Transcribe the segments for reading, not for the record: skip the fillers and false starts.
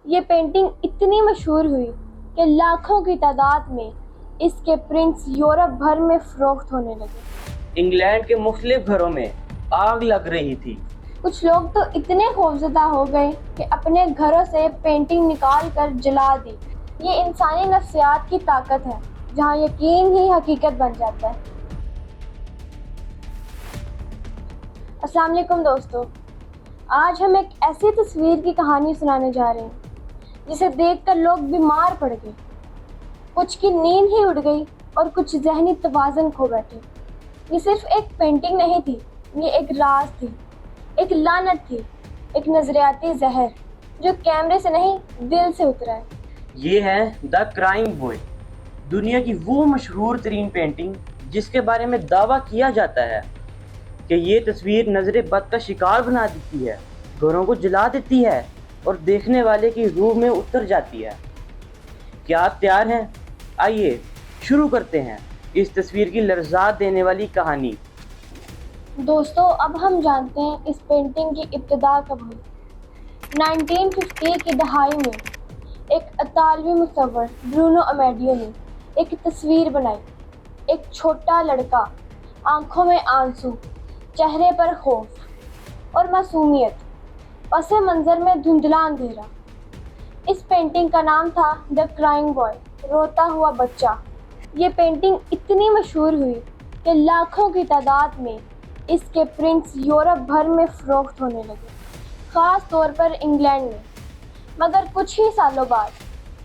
یہ پینٹنگ اتنی مشہور ہوئی کہ لاکھوں کی تعداد میں اس کے پرنٹس یورپ بھر میں فروخت ہونے لگے۔ انگلینڈ کے مختلف گھروں میں آگ لگ رہی تھی۔ کچھ لوگ تو اتنے خوفزدہ ہو گئے کہ اپنے گھروں سے پینٹنگ نکال کر جلا دی۔ یہ انسانی نفسیات کی طاقت ہے جہاں یقین ہی حقیقت بن جاتا ہے۔ السلام علیکم دوستو، آج ہم ایک ایسی تصویر کی کہانی سنانے جا رہے ہیں جسے دیکھ کر لوگ بیمار پڑ گئے، کچھ کی نیند ہی اڑ گئی اور کچھ ذہنی توازن کھو بیٹھے۔ یہ صرف ایک پینٹنگ نہیں تھی، یہ ایک راز تھی، ایک لعنت تھی، ایک نظریاتی زہر جو کیمرے سے نہیں دل سے اترا ہے۔ یہ ہے دا کرائنگ بوائے، دنیا کی وہ مشہور ترین پینٹنگ جس کے بارے میں دعویٰ کیا جاتا ہے کہ یہ تصویر نظر بد کا شکار بنا دیتی ہے، گھروں کو جلا دیتی ہے اور دیکھنے والے کی روح میں اتر جاتی ہے۔ کیا آپ تیار ہیں؟ آئیے شروع کرتے ہیں اس تصویر کی لرزات دینے والی کہانی۔ دوستو، اب ہم جانتے ہیں اس پینٹنگ کی ابتدا کب ہوئی۔ 1950 کی دہائی میں ایک اطالوی مصور برونو امیڈیو نے ایک تصویر بنائی، ایک چھوٹا لڑکا، آنکھوں میں آنسو، چہرے پر خوف اور معصومیت، پس منظر میں دھندلا اندھیرا۔ اس پینٹنگ کا نام تھا دا کرائنگ بوائے، روتا ہوا بچہ۔ یہ پینٹنگ اتنی مشہور ہوئی کہ لاکھوں کی تعداد میں اس کے پرنٹس یورپ بھر میں فروخت ہونے لگے، خاص طور پر انگلینڈ میں۔ مگر کچھ ہی سالوں بعد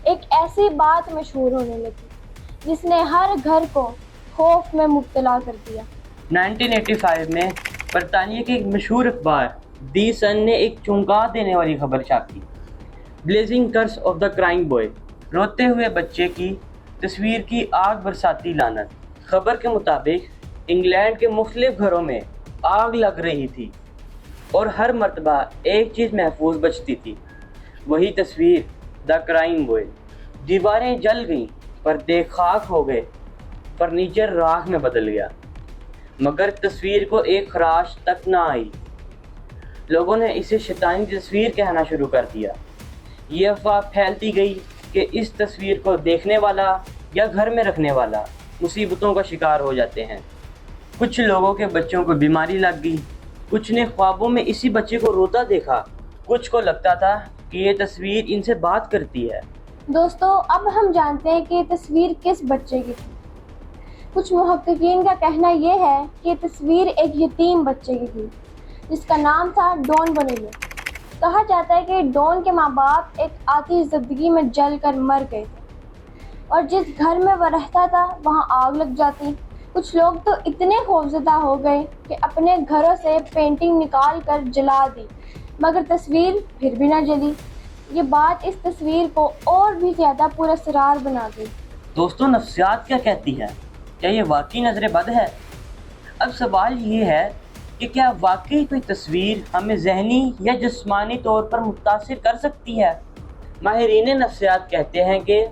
ایک ایسی بات مشہور ہونے لگی جس نے ہر گھر کو خوف میں مبتلا کر دیا۔ 1985 میں برطانیہ کے ایک مشہور اخبار دی سن نے ایک چونکا دینے والی خبر چھاپی، blazing curse of the crying boy, روتے ہوئے بچے کی تصویر کی آگ برساتی لعنت۔ خبر کے مطابق انگلینڈ کے مختلف گھروں میں آگ لگ رہی تھی اور ہر مرتبہ ایک چیز محفوظ بچتی تھی، وہی تصویر دا کرائنگ بوائے۔ دیواریں جل گئیں، پردے خاک ہو گئے، فرنیچر راکھ میں بدل گیا، مگر تصویر کو ایک خراش تک نہ آئی۔ لوگوں نے اسے شیطانی تصویر کہنا شروع کر دیا۔ یہ افواہ پھیلتی گئی کہ اس تصویر کو دیکھنے والا یا گھر میں رکھنے والا مصیبتوں کا شکار ہو جاتے ہیں۔ کچھ لوگوں کے بچوں کو بیماری لگ گئی، کچھ نے خوابوں میں اسی بچے کو روتا دیکھا، کچھ کو لگتا تھا کہ یہ تصویر ان سے بات کرتی ہے۔ دوستو، اب ہم جانتے ہیں کہ یہ تصویر کس بچے کی تھی۔ کچھ محققین کا کہنا یہ ہے کہ یہ تصویر ایک یتیم بچے کی تھی جس کا نام تھا ڈون بونیلو۔ کہا جاتا ہے کہ ڈون کے ماں باپ ایک آتش زدگی میں جل کر مر گئے تھے اور جس گھر میں وہ رہتا تھا وہاں آگ لگ جاتی۔ کچھ لوگ تو اتنے خوفزدہ ہو گئے کہ اپنے گھروں سے پینٹنگ نکال کر جلا دی، مگر تصویر پھر بھی نہ جلی۔ یہ بات اس تصویر کو اور بھی زیادہ پراسرار بنا گئی۔ دوستوں، نفسیات کیا کہتی ہے؟ کیا یہ واقعی نظر بد ہے؟ اب سوال یہ ہے کہ کیا واقعی کوئی تصویر ہمیں ذہنی یا جسمانی طور پر متاثر کر سکتی ہے؟ ماہرین نفسیات کہتے ہیں کہ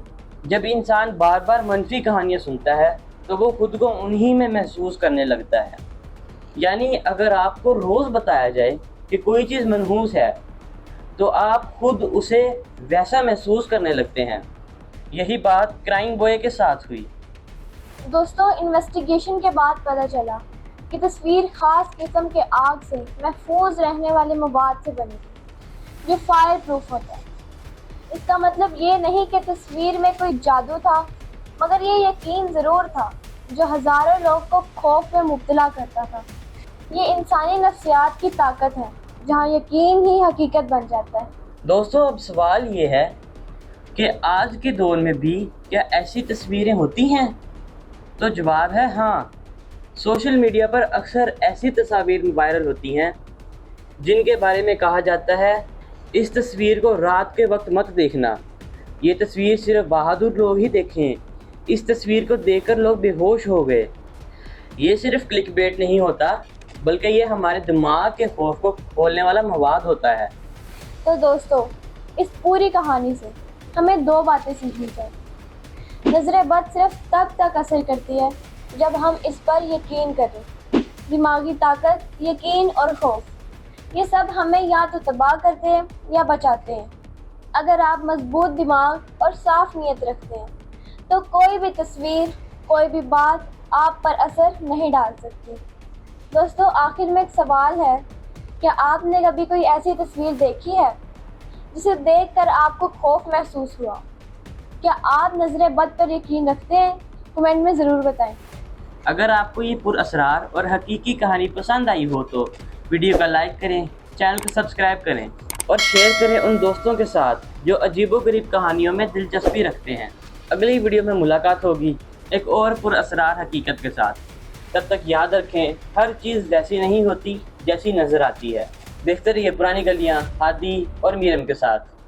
جب انسان بار بار منفی کہانیاں سنتا ہے تو وہ خود کو انہی میں محسوس کرنے لگتا ہے۔ یعنی اگر آپ کو روز بتایا جائے کہ کوئی چیز منحوس ہے تو آپ خود اسے ویسا محسوس کرنے لگتے ہیں۔ یہی بات کرائنگ بوائے کے ساتھ ہوئی۔ دوستو، انویسٹیگیشن کے بعد پتہ چلا کہ تصویر خاص قسم کے آگ سے محفوظ رہنے والے مواد سے بنی تھی جو فائر پروف ہوتا ہے۔ اس کا مطلب یہ نہیں کہ تصویر میں کوئی جادو تھا، مگر یہ یقین ضرور تھا جو ہزاروں لوگ کو خوف میں مبتلا کرتا تھا۔ یہ انسانی نفسیات کی طاقت ہے جہاں یقین ہی حقیقت بن جاتا ہے۔ دوستوں، اب سوال یہ ہے کہ آج کے دور میں بھی کیا ایسی تصویریں ہوتی ہیں؟ تو جواب ہے ہاں۔ سوشل میڈیا پر اکثر ایسی تصاویر وائرل ہوتی ہیں جن کے بارے میں کہا جاتا ہے اس تصویر کو رات کے وقت مت دیکھنا، یہ تصویر صرف بہادر لوگ ہی دیکھیں، اس تصویر کو دیکھ کر لوگ بے ہوش ہو گئے۔ یہ صرف کلک بیٹ نہیں ہوتا بلکہ یہ ہمارے دماغ کے خوف کو کھولنے والا مواد ہوتا ہے۔ تو دوستو، اس پوری کہانی سے ہمیں دو باتیں سیکھنی چاہیے۔ نظر بد صرف تب اثر کرتی ہے جب ہم اس پر یقین کریں۔ دماغی طاقت، یقین اور خوف، یہ سب ہمیں یا تو تباہ کرتے ہیں یا بچاتے ہیں۔ اگر آپ مضبوط دماغ اور صاف نیت رکھتے ہیں تو کوئی بھی تصویر، کوئی بھی بات آپ پر اثر نہیں ڈال سکتی۔ دوستو، آخر میں ایک سوال ہے، کیا آپ نے کبھی کوئی ایسی تصویر دیکھی ہے جسے دیکھ کر آپ کو خوف محسوس ہوا؟ کیا آپ نظر بد پر یقین رکھتے ہیں؟ کمنٹ میں ضرور بتائیں۔ اگر آپ کو یہ پر اسرار اور حقیقی کہانی پسند آئی ہو تو ویڈیو کا لائک کریں، چینل کو سبسکرائب کریں اور شیئر کریں ان دوستوں کے ساتھ جو عجیب و غریب کہانیوں میں دلچسپی رکھتے ہیں۔ اگلی ویڈیو میں ملاقات ہوگی ایک اور پر اسرار حقیقت کے ساتھ۔ تب تک یاد رکھیں، ہر چیز ویسی نہیں ہوتی جیسی نظر آتی ہے۔ دیکھتے رہیے پرانی گلیاں ہادی اور میرم کے ساتھ۔